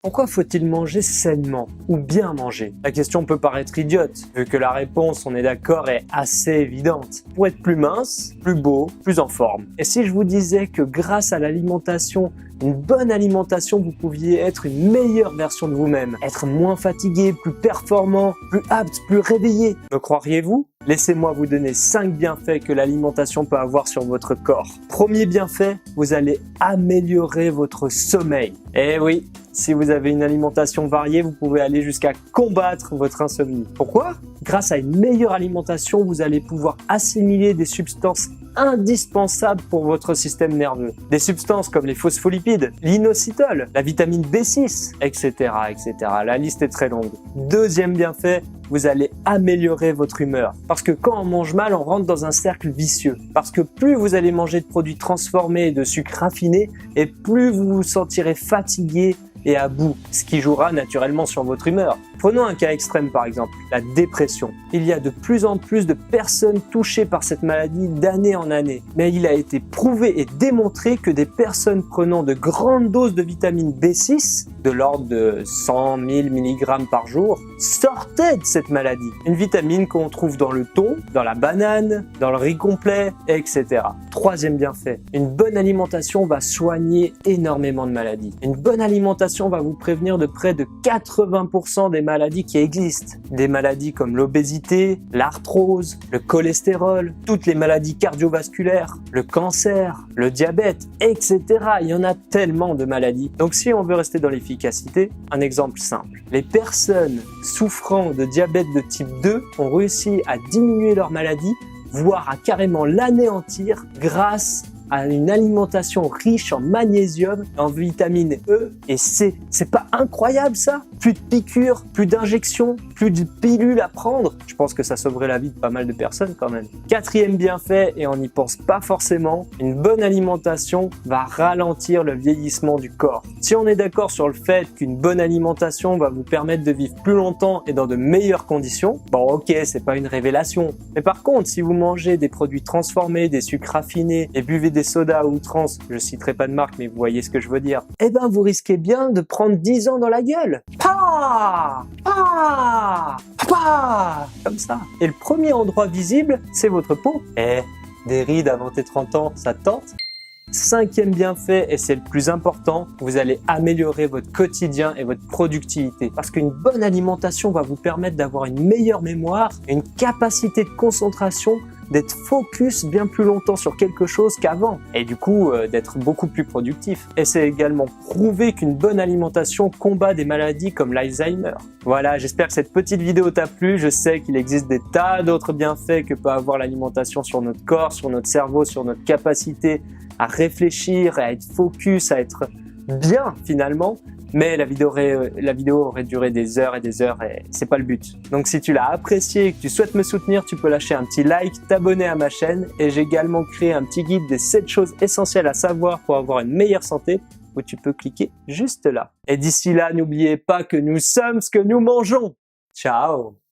Pourquoi faut-il manger sainement ou bien manger? La question peut paraître idiote, vu que la réponse, on est d'accord, est assez évidente. Pour être plus mince, plus beau, plus en forme. Et si je vous disais que grâce à l'alimentation, une bonne alimentation, vous pouviez être une meilleure version de vous-même, être moins fatigué, plus performant, plus apte, plus réveillé. Me croiriez-vous? Laissez-moi vous donner 5 bienfaits que l'alimentation peut avoir sur votre corps. Premier bienfait, vous allez améliorer votre sommeil. Eh oui, si vous avez une alimentation variée, vous pouvez aller jusqu'à combattre votre insomnie. Pourquoi? Grâce à une meilleure alimentation, vous allez pouvoir assimiler des substances indispensables pour votre système nerveux. Des substances comme les phospholipides, l'inositol, la vitamine B6, etc., etc. La liste est très longue. Deuxième bienfait, vous allez améliorer votre humeur. Parce que quand on mange mal, on rentre dans un cercle vicieux. Parce que plus vous allez manger de produits transformés et de sucres raffinés, et plus vous vous sentirez fatigué et à bout, ce qui jouera naturellement sur votre humeur. Prenons un cas extrême par exemple, la dépression. Il y a de plus en plus de personnes touchées par cette maladie d'année en année. Mais il a été prouvé et démontré que des personnes prenant de grandes doses de vitamine B6, de l'ordre de 100 000 mg par jour, sortaient de cette maladie. Une vitamine qu'on trouve dans le thon, dans la banane, dans le riz complet, etc. Troisième bienfait, une bonne alimentation va soigner énormément de maladies. Une bonne alimentation va vous prévenir de près de 80% des maladies qui existent. Des maladies comme l'obésité, l'arthrose, le cholestérol, toutes les maladies cardiovasculaires, le cancer, le diabète, etc. Il y en a tellement de maladies. Donc si on veut rester dans l'efficacité, un exemple simple. Les personnes souffrant de diabète de type 2 ont réussi à diminuer leur maladie, voire à carrément l'anéantir grâce à une alimentation riche en magnésium, en vitamine E et C. C'est pas incroyable ça? Plus de piqûres, plus d'injections, plus de pilules à prendre. Je pense que ça sauverait la vie de pas mal de personnes quand même. Quatrième bienfait, et on n'y pense pas forcément, une bonne alimentation va ralentir le vieillissement du corps. Si on est d'accord sur le fait qu'une bonne alimentation va vous permettre de vivre plus longtemps et dans de meilleures conditions, bon ok, c'est pas une révélation. Mais par contre, si vous mangez des produits transformés, des sucres raffinés et buvez des sodas à outrance, je citerai pas de marque mais vous voyez ce que je veux dire, eh ben vous risquez bien de prendre 10 ans dans la gueule. Pa! Pa! Pa! Comme ça. Et le premier endroit visible, c'est votre peau. Des rides avant tes 30 ans, ça te tente? Cinquième bienfait, et c'est le plus important, vous allez améliorer votre quotidien et votre productivité. Parce qu'une bonne alimentation va vous permettre d'avoir une meilleure mémoire, une capacité de concentration, d'être focus bien plus longtemps sur quelque chose qu'avant et du coup d'être beaucoup plus productif. Et c'est également prouvé qu'une bonne alimentation combat des maladies comme l'Alzheimer. Voilà, j'espère que cette petite vidéo t'a plu. Je sais qu'il existe des tas d'autres bienfaits que peut avoir l'alimentation sur notre corps, sur notre cerveau, sur notre capacité à réfléchir, à être focus, à être bien finalement. Mais la vidéo aurait duré des heures et c'est pas le but. Donc si tu l'as apprécié et que tu souhaites me soutenir, tu peux lâcher un petit like, t'abonner à ma chaîne et j'ai également créé un petit guide des 7 choses essentielles à savoir pour avoir une meilleure santé où tu peux cliquer juste là. Et d'ici là, n'oubliez pas que nous sommes ce que nous mangeons. Ciao!